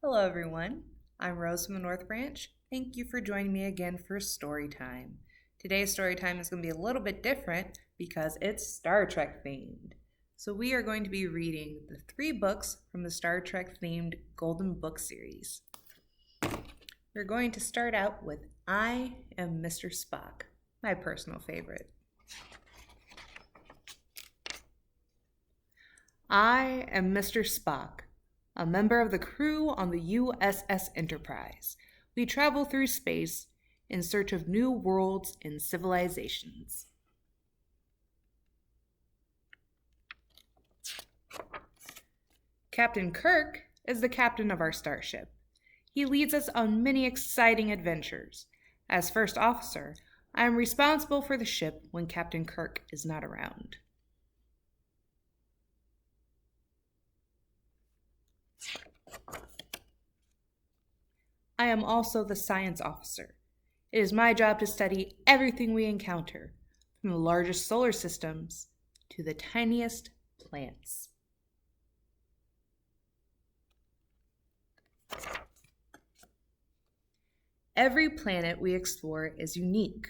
Hello, everyone. I'm Rose from the North Branch. Thank you for joining me again for Storytime. Today's Storytime is going to be a little bit different because it's Star Trek themed. So, we are going to be reading the 3 books from the Star Trek themed Golden Book series. We're going to start out with I Am Mr. Spock, my personal favorite. I am Mr. Spock, a member of the crew on the USS Enterprise. We travel through space in search of new worlds and civilizations. Captain Kirk is the captain of our starship. He leads us on many exciting adventures. As first officer, I am responsible for the ship when Captain Kirk is not around. I am also the science officer. It is my job to study everything we encounter, from the largest solar systems to the tiniest plants. Every planet we explore is unique.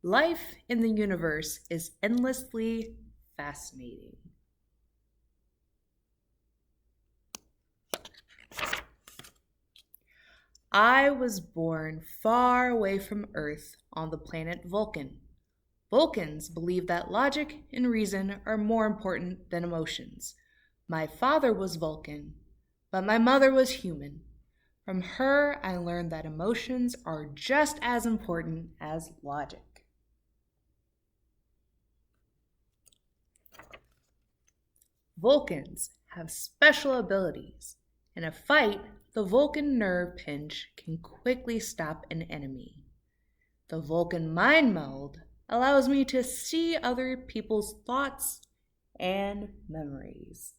Life in the universe is endlessly fascinating. I was born far away from Earth on the planet Vulcan. Vulcans believe that logic and reason are more important than emotions. My father was Vulcan, but my mother was human. From her, I learned that emotions are just as important as logic. Vulcans have special abilities. In a fight, the Vulcan nerve pinch can quickly stop an enemy. The Vulcan mind meld allows me to see other people's thoughts and memories.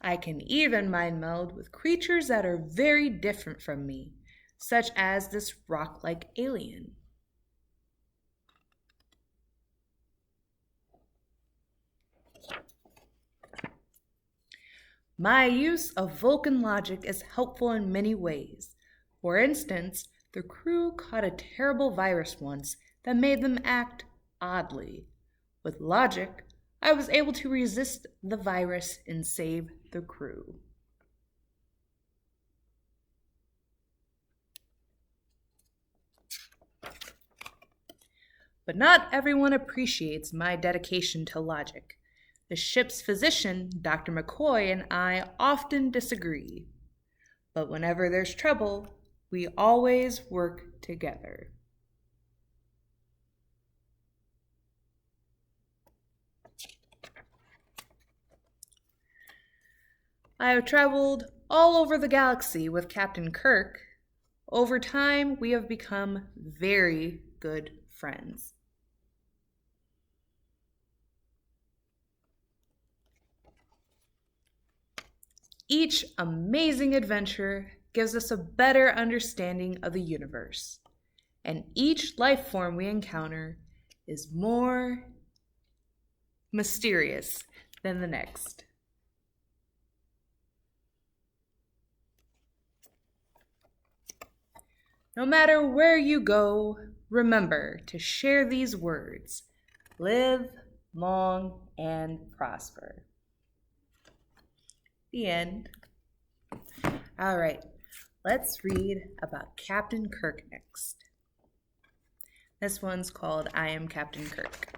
I can even mind meld with creatures that are very different from me, such as this rock-like alien. My use of Vulcan logic is helpful in many ways. For instance, the crew caught a terrible virus once that made them act oddly. With logic, I was able to resist the virus and save the crew. But not everyone appreciates my dedication to logic. The ship's physician, Dr. McCoy, and I often disagree. But whenever there's trouble, we always work together. I have traveled all over the galaxy with Captain Kirk. Over time, we have become very good friends. Each amazing adventure gives us a better understanding of the universe, and each life form we encounter is more mysterious than the next. No matter where you go, remember to share these words. Live long and prosper. The end. All right, let's read about Captain Kirk next. This one's called I Am Captain Kirk.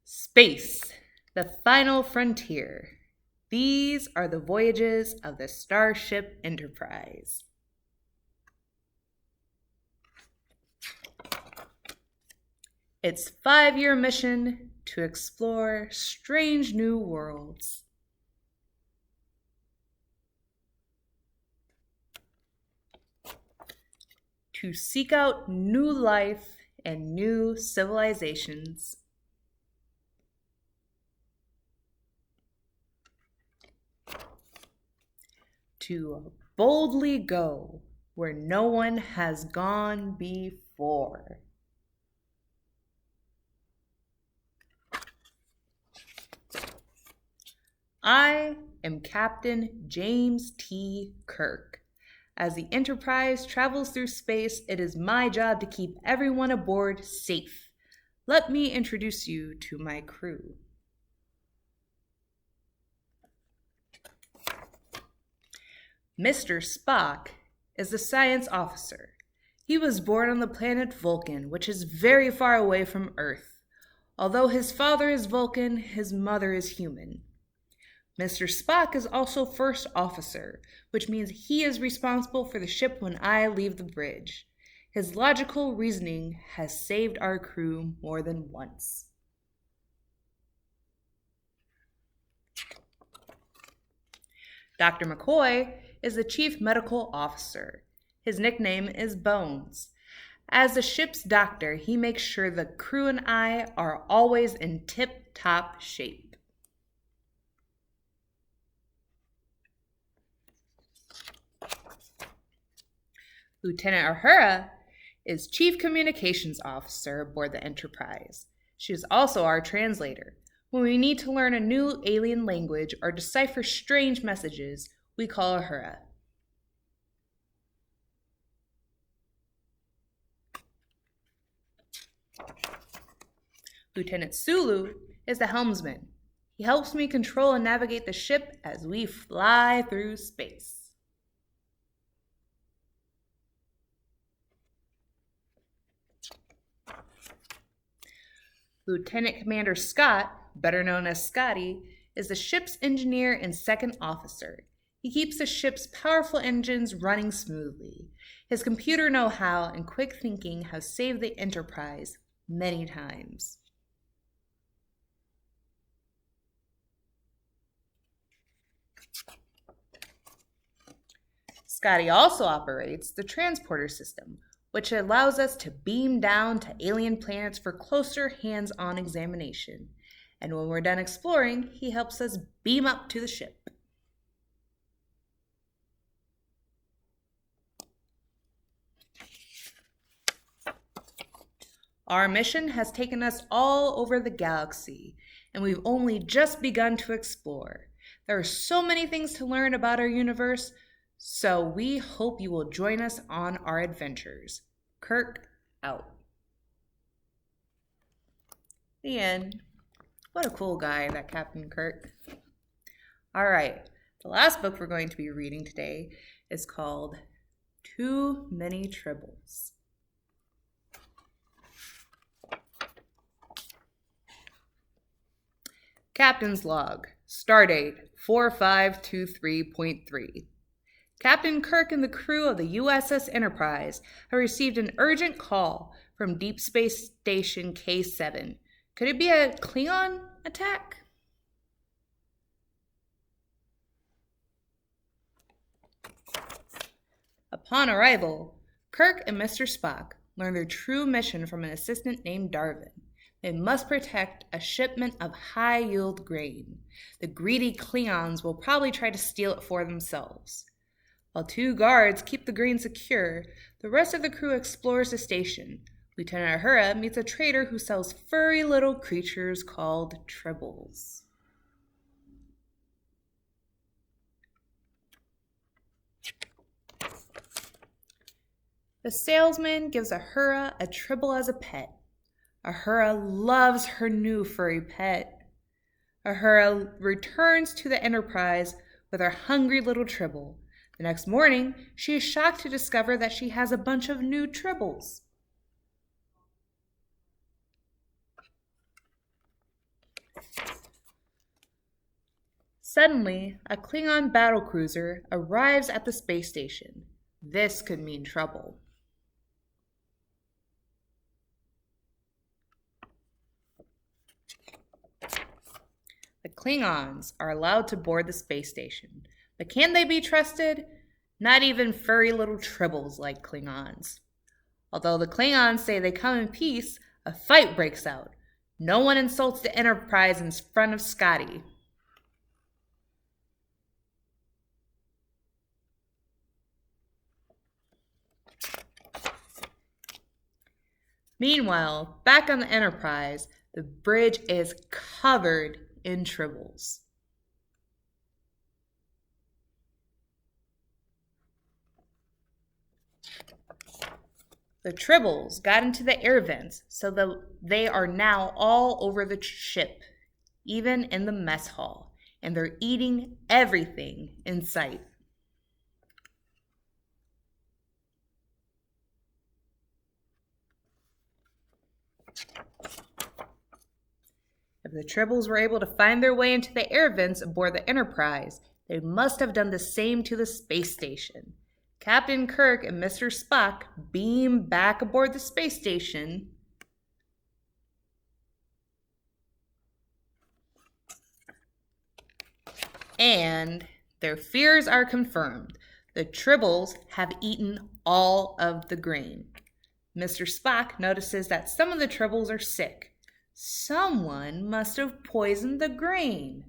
Space, the final frontier. These are the voyages of the Starship Enterprise. Its 5-year mission to explore strange new worlds. To seek out new life and new civilizations. To boldly go where no one has gone before. I am Captain James T. Kirk. As the Enterprise travels through space, it is my job to keep everyone aboard safe. Let me introduce you to my crew. Mr. Spock is the science officer. He was born on the planet Vulcan, which is very far away from Earth. Although his father is Vulcan, his mother is human. Mr. Spock is also first officer, which means he is responsible for the ship when I leave the bridge. His logical reasoning has saved our crew more than once. Dr. McCoy is the chief medical officer. His nickname is Bones. As the ship's doctor, he makes sure the crew and I are always in tip-top shape. Lieutenant Uhura is Chief Communications Officer aboard the Enterprise. She is also our translator. When we need to learn a new alien language or decipher strange messages, we call Uhura. Lieutenant Sulu is the helmsman. He helps me control and navigate the ship as we fly through space. Lieutenant Commander Scott, better known as Scotty, is the ship's engineer and second officer. He keeps the ship's powerful engines running smoothly. His computer know-how and quick thinking have saved the Enterprise many times. Scotty also operates the transporter system, which allows us to beam down to alien planets for closer hands-on examination. And when we're done exploring, he helps us beam up to the ship. Our mission has taken us all over the galaxy, and we've only just begun to explore. There are so many things to learn about our universe, so we hope you will join us on our adventures. Kirk, out. The end. What a cool guy, that Captain Kirk. All right, the last book we're going to be reading today is called Too Many Tribbles. Captain's Log, Stardate 4523.3. Captain Kirk and the crew of the USS Enterprise have received an urgent call from Deep Space Station K7. Could it be a Klingon attack? Upon arrival, Kirk and Mr. Spock learn their true mission from an assistant named Darwin. They must protect a shipment of high-yield grain. The greedy Klingons will probably try to steal it for themselves. While two guards keep the grain secure, the rest of the crew explores the station. Lieutenant Uhura meets a trader who sells furry little creatures called Tribbles. The salesman gives Uhura a Tribble as a pet. Uhura loves her new furry pet. Uhura returns to the Enterprise with her hungry little Tribble. The next morning, she is shocked to discover that she has a bunch of new Tribbles. Suddenly, a Klingon battlecruiser arrives at the space station. This could mean trouble. The Klingons are allowed to board the space station, but can they be trusted? Not even furry little Tribbles like Klingons. Although the Klingons say they come in peace, a fight breaks out. No one insults the Enterprise in front of Scotty. Meanwhile, back on the Enterprise, the bridge is covered in Tribbles. The Tribbles got into the air vents, so that they are now all over the ship, even in the mess hall, and they're eating everything in sight. If the Tribbles were able to find their way into the air vents aboard the Enterprise, they must have done the same to the space station. Captain Kirk and Mr. Spock beam back aboard the space station. And their fears are confirmed. The Tribbles have eaten all of the grain. Mr. Spock notices that some of the Tribbles are sick. Someone must have poisoned the grain.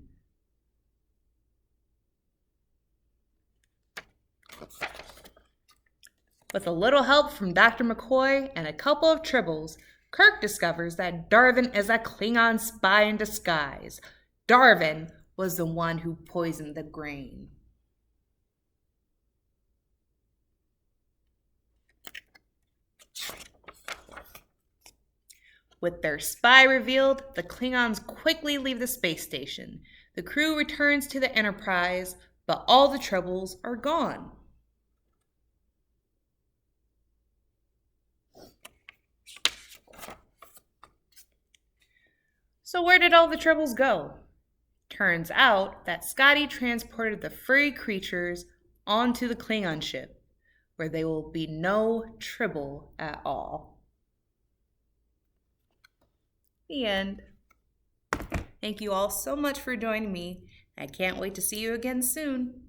With a little help from Dr. McCoy and a couple of Tribbles, Kirk discovers that Darwin is a Klingon spy in disguise. Darwin was the one who poisoned the grain. With their spy revealed, the Klingons quickly leave the space station. The crew returns to the Enterprise, but all the Tribbles are gone. So where did all the Tribbles go? Turns out that Scotty transported the furry creatures onto the Klingon ship, where they will be no Tribble at all. The end. Thank you all so much for joining me. I can't wait to see you again soon.